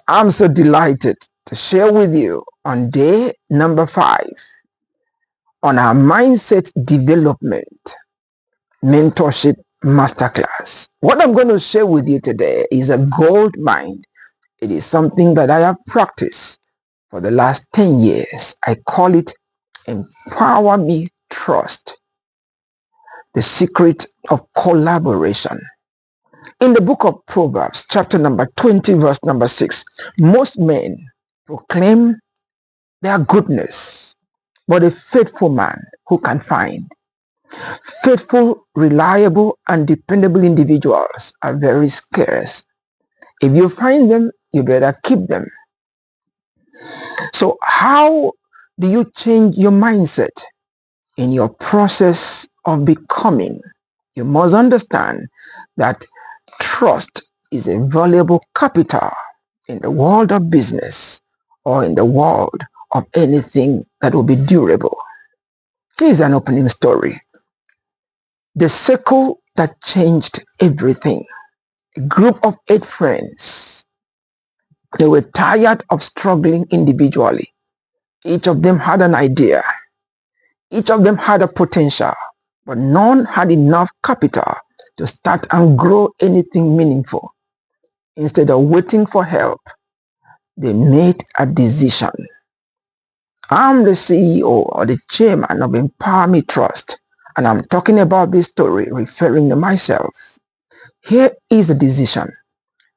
I'm so delighted to share with you on day number 5 on our Mindset Development Mentorship Masterclass. What I'm going to share with you today is a gold mine. It is something that I have practiced for the last 10 years. I call it EmpowerME Trust, the secret of collaboration. In the book of Proverbs, chapter number 20, verse number 6, most men proclaim their goodness, but a faithful man who can find. Faithful, reliable, and dependable individuals are very scarce. If you find them, you better keep them. So how do you change your mindset in your process of becoming? You must understand that trust is a valuable capital in the world of business or in the world of anything that will be durable. Here's an opening story. The circle that changed everything. A group of 8 friends. They were tired of struggling individually. Each of them had an idea. Each of them had a potential, but none had enough capital to start and grow anything meaningful. Instead of waiting for help, they made a decision. I'm the CEO or the chairman of EmpowerME Trust, and I'm talking about this story referring to myself. Here is the decision.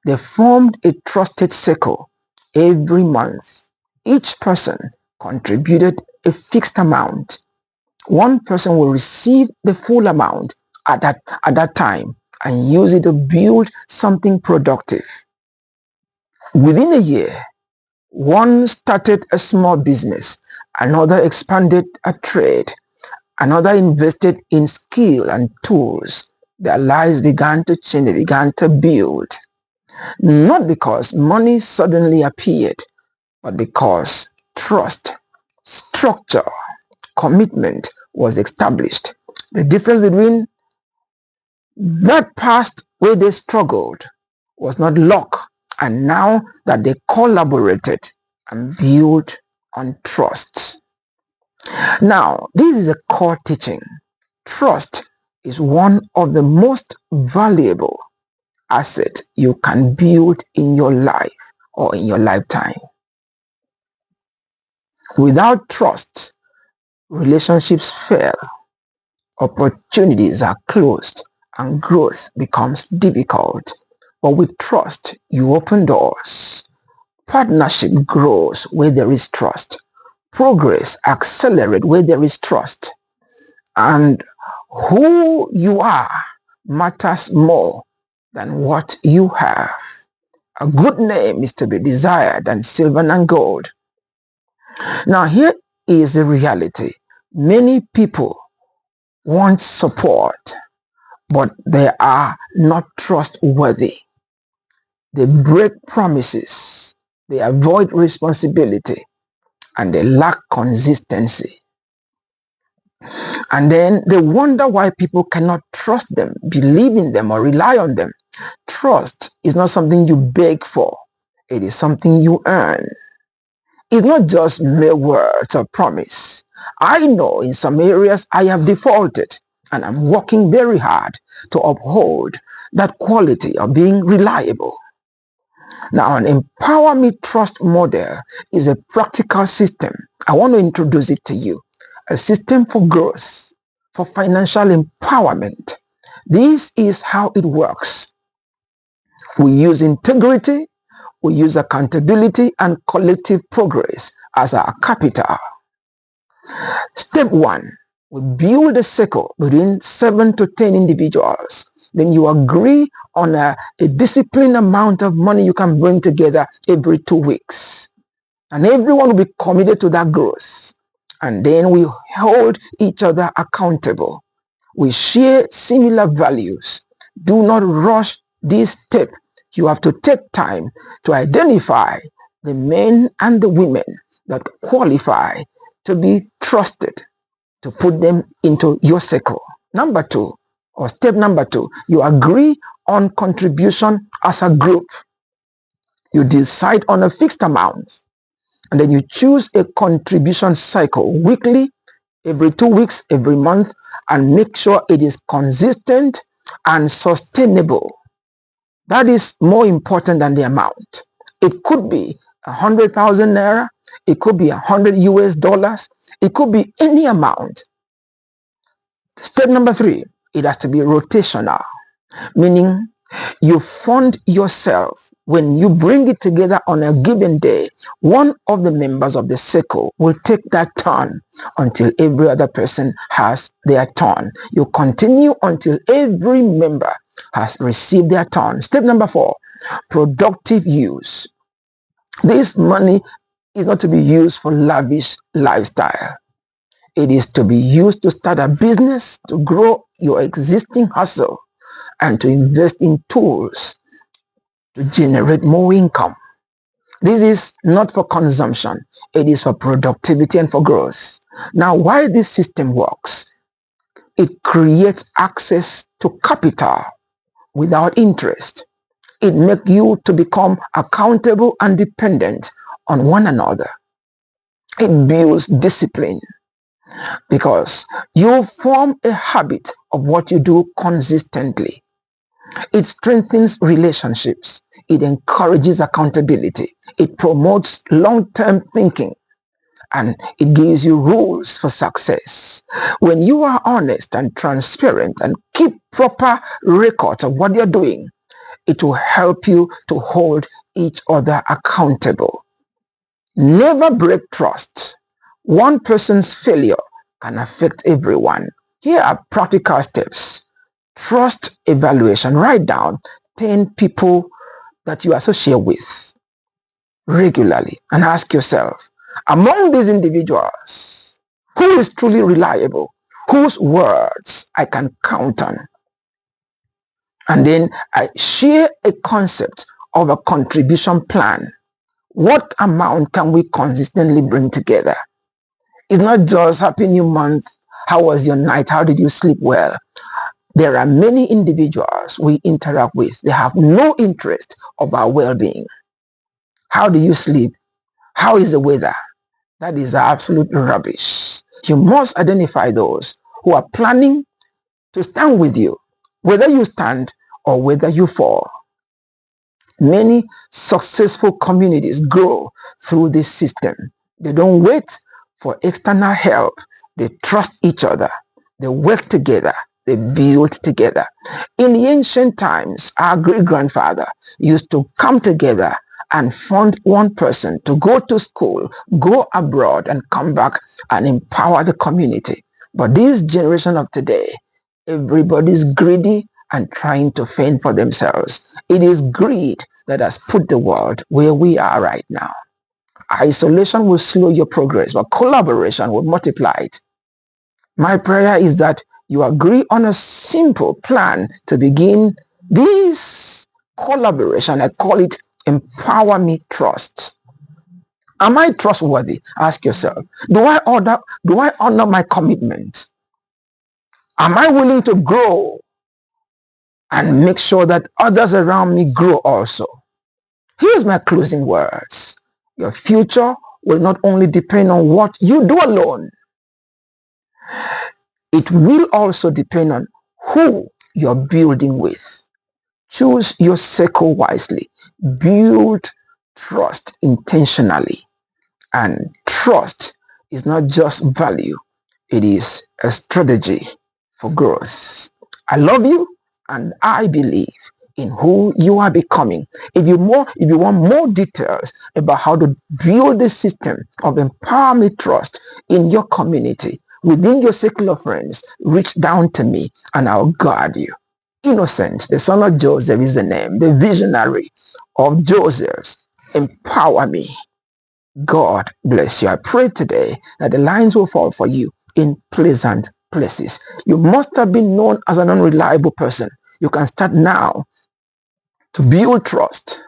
They formed a trusted circle every month. Each person contributed a fixed amount. One person will receive the full amount at that time and use it to build something productive. Within a year, one started a small business, another expanded a trade, another invested in skill and tools. Their lives began to change, they began to build. Not because money suddenly appeared, but because trust, structure, commitment was established. The difference between that past where they struggled was not luck, and now that they collaborated and built on trust. Now, this is a core teaching. Trust is one of the most valuable assets you can build in your life or in your lifetime. Without trust, relationships fail, opportunities are closed, and growth becomes difficult. But with trust, you open doors. Partnership grows where there is trust. Progress accelerates where there is trust. And who you are matters more than what you have. A good name is to be desired than silver and gold. Now, here is the reality. Many people want support, but they are not trustworthy. They break promises, they avoid responsibility, and they lack consistency. And then they wonder why people cannot trust them, believe in them, or rely on them. Trust is not something you beg for. It is something you earn. It's not just mere words or promise. I know in some areas I have defaulted, and I'm working very hard to uphold that quality of being reliable. Now, an EmpowerME Trust model is a practical system. I want to introduce it to you. A system for growth, for financial empowerment. This is how it works. We use integrity, we use accountability and collective progress as our capital. Step 1, we build a circle between 7 to 10 individuals. Then you agree on a disciplined amount of money you can bring together every 2 weeks. And everyone will be committed to that growth. And then we hold each other accountable. We share similar values. Do not rush this step. You have to take time to identify the men and the women that qualify to be trusted, to put them into your circle. Number 2, or step number 2, you agree on contribution as a group. You decide on a fixed amount, and then you choose a contribution cycle weekly, every 2 weeks, every month, and make sure it is consistent and sustainable. That is more important than the amount. It could be 100,000 naira. It could be 100 US dollars. It could be any amount. Step number 3, it has to be rotational, meaning you fund yourself. When you bring it together on a given day, one of the members of the circle will take that turn until every other person has their turn. You continue until every member has received their turn. Step number 4, productive use. This money is not to be used for lavish lifestyle. It is to be used to start a business, to grow your existing hustle, and to invest in tools to generate more income. This is not for consumption. It is for productivity and for growth. Now, why this system works? It creates access to capital without interest. It makes you to become accountable and dependent on one another. It builds discipline because you form a habit of what you do consistently. It strengthens relationships. It encourages accountability. It promotes long-term thinking, and it gives you rules for success. When you are honest and transparent and keep proper records of what you're doing, it will help you to hold each other accountable. Never break trust. One person's failure can affect everyone. Here are practical steps. Trust evaluation. Write down 10 people that you associate with regularly and ask yourself, among these individuals, who is truly reliable? Whose words I can count on? And then I share a concept of a contribution plan. What amount can we consistently bring together? It's not just Happy New Month. How was your night? How did you sleep well? There are many individuals we interact with. They have no interest of our well-being. How do you sleep? How is the weather? That is absolute rubbish. You must identify those who are planning to stand with you, whether you stand or whether you fall. Many successful communities grow through this system. They don't wait for external help. They trust each other. They work together. They build together. In the ancient times, our great-grandfather used to come together and fund one person to go to school, go abroad, and come back and empower the community. But this generation of today, everybody's greedy and trying to fend for themselves. It is greed that has put the world where we are right now. Isolation will slow your progress, but collaboration will multiply it. My prayer is that you agree on a simple plan to begin this collaboration. I call it EmpowerME Trust. Am I trustworthy? Ask yourself. Do I honor my commitments? Am I willing to grow and make sure that others around me grow also? Here's my closing words. Your future will not only depend on what you do alone, it will also depend on who you're building with. Choose your circle wisely. Build trust intentionally. And trust is not just value, it is a strategy for growth. I love you and I believe in who you are becoming. If you want more details about how to build the system of EmpowerME Trust in your community, within your circle of friends, reach down to me and I'll guide you. Innocent, the son of Joseph, is the name, the visionary of Joseph's EmpowerME. God bless you. I pray today that the lines will fall for you in pleasant places. You must have been known as an unreliable person. You can start now to build trust.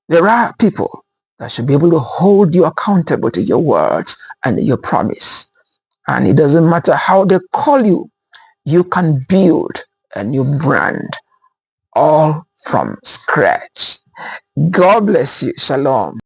There are people that should be able to hold you accountable to your words and your promise. And it doesn't matter how they call you, you can build a new brand all from scratch. God bless you. Shalom.